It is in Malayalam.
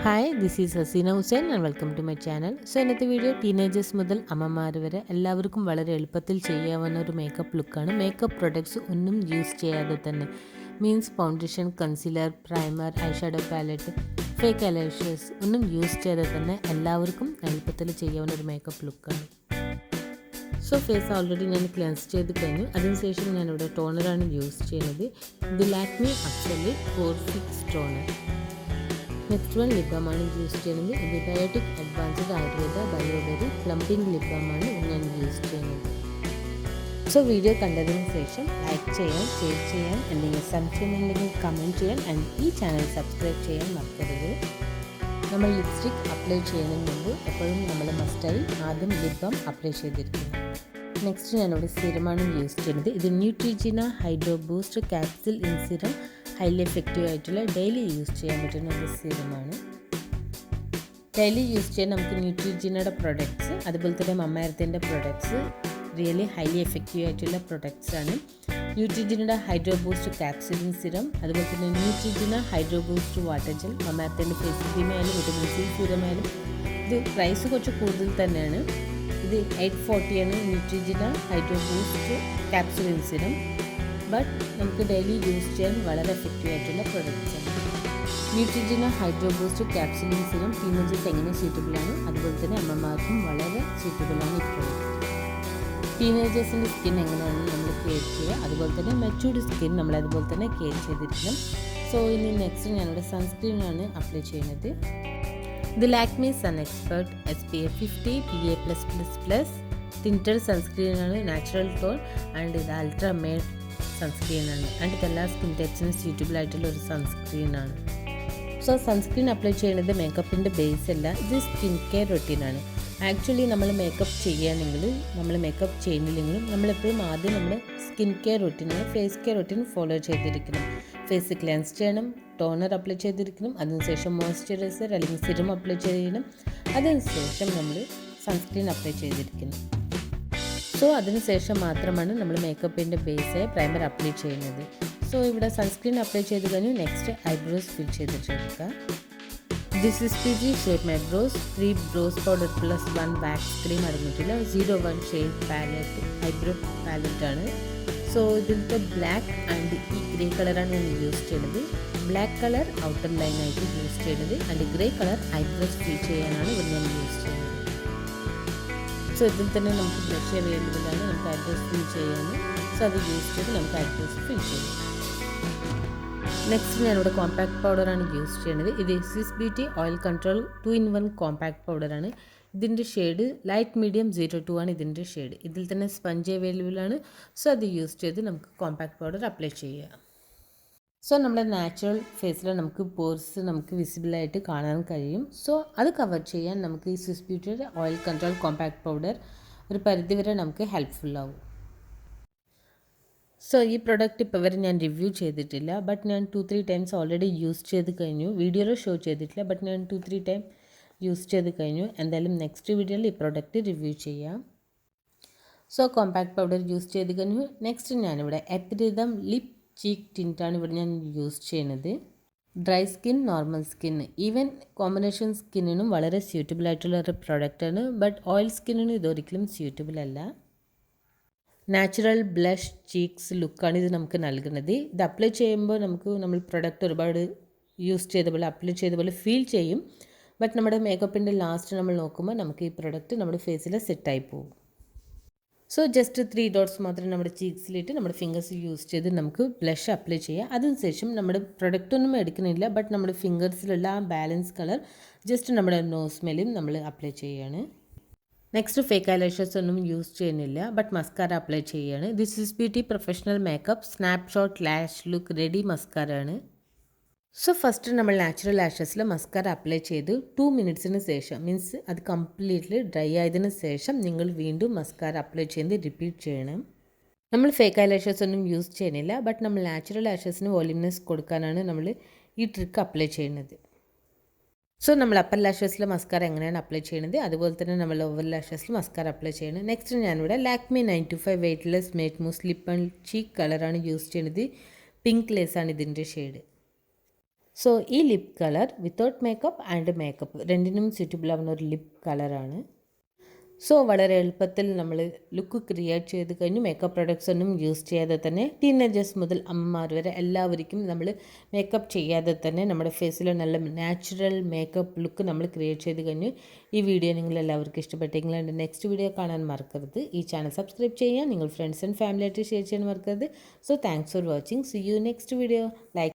Hi, this is Haseena Hussain and welcome to my channel. So ഇന്നത്തെ വീഡിയോ ടീനേജേഴ്സ് മുതൽ അമ്മമാർ വരെ എല്ലാവർക്കും വളരെ എളുപ്പത്തിൽ ചെയ്യാവുന്ന ഒരു മേക്കപ്പ് ലുക്കാണ്. മേക്കപ്പ് പ്രൊഡക്ട്സ് ഒന്നും യൂസ് ചെയ്യാതെ തന്നെ, means foundation, concealer, primer, eyeshadow palette, fake eyelashes ഒന്നും യൂസ് ചെയ്താൽ തന്നെ എല്ലാവർക്കും എളുപ്പത്തിൽ ചെയ്യാവുന്ന ഒരു മേക്കപ്പ് ലുക്കാണ്. സോ ഫേസ് ഓൾറെഡി ഞാൻ ക്ലെൻസ് ചെയ്ത് കഴിഞ്ഞു. അതിനുശേഷം ഞാനിവിടെ ടോണറാണ് യൂസ് ചെയ്യുന്നത്. ഇത് Lakme absolute pore fix toner. Next one lip ബാമാണ് യൂസ് ചെയ്യുന്നത്. ഇത് Biotique advanced Ayurveda bio berry plumping lip ബാമാണ് ഞാൻ യൂസ് ചെയ്യുന്നത്. സോ വീഡിയോ കണ്ടതിന് ശേഷം ലൈക്ക് ചെയ്യാൻ, ഷെയർ ചെയ്യാൻ, എന്തെങ്കിലും സംശയം ഉണ്ടെങ്കിൽ കമൻറ്റ് ചെയ്യാൻ ആൻഡ് ഈ ചാനൽ സബ്സ്ക്രൈബ് ചെയ്യാൻ മറക്കരുത്. നമ്മൾ ലിപ്സ്റ്റിക് അപ്ലൈ ചെയ്യുന്നതിന് മുമ്പ് എപ്പോഴും നമ്മൾ മസ്റ്റായി ആദ്യം ലിപ് ബാം അപ്ലൈ ചെയ്തിരിക്കുന്നു. നെക്സ്റ്റ് ഞാനിവിടെ സിറമാണ് യൂസ് ചെയ്യുന്നത്. ഇത് Neutrogena hydro boost capsule in serum, highly effective ആയിട്ടുള്ള ഡെയിലി യൂസ് ചെയ്യാൻ പറ്റുന്ന ഒരു സിറമാണ്. ഡെയിലി യൂസ് ചെയ്യാൻ നമുക്ക് ന്യൂട്രിജിനയുടെ പ്രൊഡക്ട്സ്, അതുപോലെ തന്നെ മമ്മയർത്തിൻ്റെ പ്രൊഡക്ട്സ് റിയലി ഹൈലി എഫക്റ്റീവ് ആയിട്ടുള്ള പ്രൊഡക്ട്സ് ആണ്. ന്യൂട്രിജിനയുടെ ഹൈഡ്രോ ബൂസ്റ്റ് ക്യാപ്സിലിൻ സിറം, അതുപോലെ തന്നെ Neutrogena hydro boost water gel, മമ്മയർത്തിൻ്റെ ഫേസ് ക്രീം ആയാലും വിറ്റമിൻ സി സിറം ആയാലും ഇത് പ്രൈസ് കുറച്ച് കൂടുതൽ തന്നെയാണ്. ഇത് 840 ആണ് Neutrogena hydro boost capsule in serum. But നമുക്ക് ഡെയിലി യൂസ് ചെയ്യാൻ വളരെ എഫക്റ്റീവ് ആയിട്ടുള്ള പ്രൊഡക്ട്സ് ആണ്. Neutrogena hydro boost capsule in serum teenagers എങ്ങനെ സ്യൂട്ടബിളാണ്, അതുപോലെ തന്നെ അമ്മമാർക്കും വളരെ സ്യൂട്ടബിളാണ് ഈ പ്രൊഡക്റ്റ്. ടീനേജേഴ്സിൻ്റെ സ്കിൻ എങ്ങനെയാണ് നമ്മൾ കെയർ ചെയ്യുക, അതുപോലെ തന്നെ മെച്ചൂർഡ് സ്കിൻ നമ്മൾ അതുപോലെ തന്നെ കെയർ ചെയ്തിരിക്കണം. സോ ഇനി നെക്സ്റ്റ് ഞാനിവിടെ സൺസ്ക്രീനാണ് അപ്ലൈ ചെയ്യുന്നത്. ഇത് Lakme sun expert SPF 50 PA+++ tinted സൺസ്ക്രീനാണ്. നാച്ചുറൽ ടോൺ ആൻഡ് ഇത് അൾട്രാ മേഡ് സൺസ്ക്രീനാണ്. ആൻഡ് ഇത് എല്ലാ സ്കിൻ ടൈപ്സിനും സ്യൂട്ടബിൾ ആയിട്ടുള്ള ഒരു സൺസ്ക്രീനാണ്. സോ സൺസ്ക്രീൻ അപ്ലൈ ചെയ്യുന്നത് മേക്കപ്പിൻ്റെ ബേസ് അല്ല, ഇത് സ്കിൻ കെയർ റൊട്ടീനാണ്. ആക്ച്വലി നമ്മൾ മേക്കപ്പ് ചെയ്യുകയാണെങ്കിൽ, നമ്മൾ മേക്കപ്പ് ചെയ്യുന്നില്ലെങ്കിലും നമ്മളെപ്പോഴും ആദ്യം നമ്മൾ സ്കിൻ കെയർ റൊട്ടീനാണ്, ഫേസ് കെയർ റൊട്ടീൻ ഫോളോ ചെയ്തിരിക്കണം. ഫേസ് ക്ലെൻസ് ചെയ്യണം, ടോണർ അപ്ലൈ ചെയ്തിരിക്കണം, അതിനുശേഷം മോയ്സ്ചറൈസർ അല്ലെങ്കിൽ സിറം അപ്ലൈ ചെയ്യണം, അതിനുശേഷം നമ്മൾ സൺസ്ക്രീൻ അപ്ലൈ ചെയ്തിരിക്കണം. സോ അതിനുശേഷം മാത്രമാണ് നമ്മൾ മേക്കപ്പിൻ്റെ ബേസായ പ്രൈമർ അപ്ലൈ ചെയ്യുന്നത്. സോ ഇവിടെ സൺസ്ക്രീൻ അപ്ലൈ ചെയ്ത് കഴിഞ്ഞു. നെക്സ്റ്റ് ഐബ്രോസ് ഫിൽ ചെയ്തിട്ടെടുക്കുക. This is PG shape my brows 3 brows powder +1 wax cream അടങ്ങിയിട്ടില്ല. 01 ഷെയ്ഡ് പാലറ്റ് ഐബ്രോ പാലറ്റാണ്. സോ ഇതിലത്തെ ബ്ലാക്ക് ആൻഡ് ഈ ഗ്രേ കളറാണ് ഞാൻ യൂസ് ചെയ്യുന്നത്. ബ്ലാക്ക് കളർ ഔട്ടർ ലൈനായിട്ട് യൂസ് ചെയ്യുന്നത് and grey colour eyebrows fill ചെയ്യാനാണ് ഇവിടെ ഞാൻ യൂസ് ചെയ്യുന്നത്. സോ ഇതിൽ തന്നെ നമുക്ക് ബ്ലഷ് അവൈലബിൾ ആണ്, നമുക്ക് ഐബ്രോസ് ഫിൽ ചെയ്യാൻ. സോ അത് യൂസ് ചെയ്ത് നമുക്ക് ഐബ്രോസ് ഫിൽ ചെയ്യാം. നെക്സ്റ്റ് ഞാനിവിടെ കോമ്പാക്ട് പൗഡറാണ് യൂസ് ചെയ്യുന്നത്. ഇത് Swiss beauty oil control 2-in-1 compact പൗഡറാണ്. ഇതിൻ്റെ ഷെയ്ഡ് ലൈറ്റ് മീഡിയം 02 ആണ് ഇതിൻ്റെ ഷെയ്ഡ്. ഇതിൽ തന്നെ സ്പഞ്ച് അവൈലബിൾ ആണ്. സോ അത് യൂസ് ചെയ്ത് നമുക്ക് കോമ്പാക്ട് പൗഡർ അപ്ലൈ ചെയ്യാം. സോ നമ്മുടെ നാച്ചുറൽ ഫേസിൽ നമുക്ക് പോർസ് നമുക്ക് വിസിബിളായിട്ട് കാണാൻ കഴിയും. സോ അത് കവർ ചെയ്യാൻ നമുക്ക് ഈ സ്വിസ് ബ്യൂട്ടിയുടെ ഓയിൽ കൺട്രോൾ കോമ്പാക്ട് പൗഡർ ഒരു പരിധിവരെ നമുക്ക് ഹെൽപ്ഫുള്ളാവും. സോ ഈ പ്രൊഡക്റ്റ് ഇപ്പോൾ വരെ ഞാൻ റിവ്യൂ ചെയ്തിട്ടില്ല, ബട്ട് ഞാൻ 2-3 ടൈംസ് ഓൾറെഡി യൂസ് ചെയ്ത് കഴിഞ്ഞു. വീഡിയോയിൽ ഷോ ചെയ്തിട്ടില്ല, ബട്ട് ഞാൻ 2-3 ടൈം യൂസ് ചെയ്ത് കഴിഞ്ഞു. എന്തായാലും നെക്സ്റ്റ് വീഡിയോയിൽ ഈ പ്രൊഡക്റ്റ് റിവ്യൂ ചെയ്യാം. സോ കോമ്പാക്ട് പൗഡർ യൂസ് ചെയ്ത് കഴിഞ്ഞു. നെക്സ്റ്റ് ഞാനിവിടെ എപ്പിരിതം ലിപ് ചീക്ക് ടിൻറ്റാണ് ഇവിടെ ഞാൻ യൂസ് ചെയ്യുന്നത്. Dry skin, normal skin, even combination സ്കിന്നിനും വളരെ സ്യൂട്ടബിൾ ആയിട്ടുള്ള ഒരു പ്രൊഡക്റ്റാണ്. ബട്ട് ഓയിൽ സ്കിന്നിനും ഇതൊരിക്കലും സ്യൂട്ടബിൾ അല്ല. നാച്ചുറൽ ബ്ലഷ് ചീക്സ് ലുക്കാണ് ഇത് നമുക്ക് നൽകുന്നത്. ഇത് അപ്ലൈ ചെയ്യുമ്പോൾ നമ്മൾ പ്രൊഡക്റ്റ് ഒരുപാട് യൂസ് ചെയ്ത പോലെ അപ്ലൈ ചെയ്ത പോലെ ഫീൽ ചെയ്യും. ബട്ട് നമ്മുടെ മേക്കപ്പിൻ്റെ ലാസ്റ്റ് നമ്മൾ നോക്കുമ്പോൾ നമുക്ക് ഈ പ്രൊഡക്റ്റ് നമ്മുടെ ഫേസിൽ സെറ്റായി പോകും. സോ ജസ്റ്റ് 3 ഡോട്ട്സ് മാത്രം നമ്മുടെ ചീക്സിലിട്ട് നമ്മുടെ ഫിംഗേഴ്സ് യൂസ് ചെയ്ത് നമുക്ക് ബ്ലഷ് അപ്ലൈ ചെയ്യാം. അതിനുശേഷം നമ്മുടെ പ്രൊഡക്റ്റ് ഒന്നും എടുക്കുന്നില്ല, ബട്ട് നമ്മുടെ ഫിംഗേഴ്സിലുള്ള ആ ബാലൻസ് കളർ ജസ്റ്റ് നമ്മുടെ നോസ് മേലും നമ്മൾ അപ്ലൈ ചെയ്യുകയാണ്. നെക്സ്റ്റ് ഫേക്ക് ഐലാഷസ് ഒന്നും യൂസ് ചെയ്യുന്നില്ല, ബട്ട് മസ്കാര അപ്ലൈ ചെയ്യുകയാണ്. This is beauty professional makeup snapshot lash look ready mascara ആണ്. സോ ഫസ്റ്റ് നമ്മൾ നാച്ചുറൽ ലാഷസിൽ മസ്കാര അപ്ലൈ ചെയ്ത് 2 മിനിറ്റ്സിന് ശേഷം, മീൻസ് അത് കംപ്ലീറ്റ്ലി ഡ്രൈ ആയതിനു ശേഷം നിങ്ങൾ വീണ്ടും മസ്കാര അപ്ലൈ ചെയ്ത് റിപ്പീറ്റ് ചെയ്യണം. നമ്മൾ ഫേക്ക് ഐലാഷസ് ഒന്നും യൂസ് ചെയ്യുന്നില്ല, ബട്ട് നമ്മൾ നാച്ചുറൽ ലാഷസിന് വോളിയൂംനെസ് കൊടുക്കാനാണ് നമ്മൾ ഈ ട്രിക്ക് അപ്ലൈ ചെയ്യുന്നത്. സോ നമ്മൾ അപ്പർ ലാഷസിൽ മസ്കാര എങ്ങനെയാണ് അപ്ലൈ ചെയ്യുന്നത്, അതുപോലെ തന്നെ നമ്മൾ ലോവർ ലാഷസിൽ മസ്കാര അപ്ലൈ ചെയ്യണം. നെക്സ്റ്റ് ഞാനിവിടെ Lakme 925 weightless matte mousse lip and cheek കളറാണ് യൂസ് ചെയ്യുന്നത്. പിങ്ക് ലേസാണ് ഇതിൻ്റെ ഷെയ്ഡ്. സോ ഈ lip colour without makeup and makeup രണ്ടിനും സ്യൂറ്റബിൾ ആവുന്ന ഒരു ലിപ് കളറാണ്. സോ വളരെ എളുപ്പത്തിൽ നമ്മൾ ലുക്ക് ക്രിയേറ്റ് ചെയ്ത് കഴിഞ്ഞു. മേക്കപ്പ് പ്രൊഡക്ട്സ് ഒന്നും യൂസ് ചെയ്യാതെ തന്നെ ടീനേജേഴ്സ് മുതൽ അമ്മമാർ വരെ എല്ലാവർക്കും നമ്മൾ മേക്കപ്പ് ചെയ്യാതെ തന്നെ നമ്മുടെ ഫേസിൽ നല്ല നാച്ചുറൽ മേക്കപ്പ് ലുക്ക് നമ്മൾ ക്രിയേറ്റ് ചെയ്ത് കഴിഞ്ഞു. ഈ വീഡിയോ നിങ്ങൾ എല്ലാവർക്കും ഇഷ്ടപ്പെട്ടെങ്കിൽ എൻ്റെ നെക്സ്റ്റ് വീഡിയോ കാണാൻ മറക്കരുത്. ഈ ചാനൽ സബ്സ്ക്രൈബ് ചെയ്യാൻ നിങ്ങൾ ഫ്രണ്ട്സ് ആൻഡ് ഫാമിലി ആയിട്ട് ഷെയർ ചെയ്യാൻ മറക്കരുത്. So thanks for watching. C you next video. Like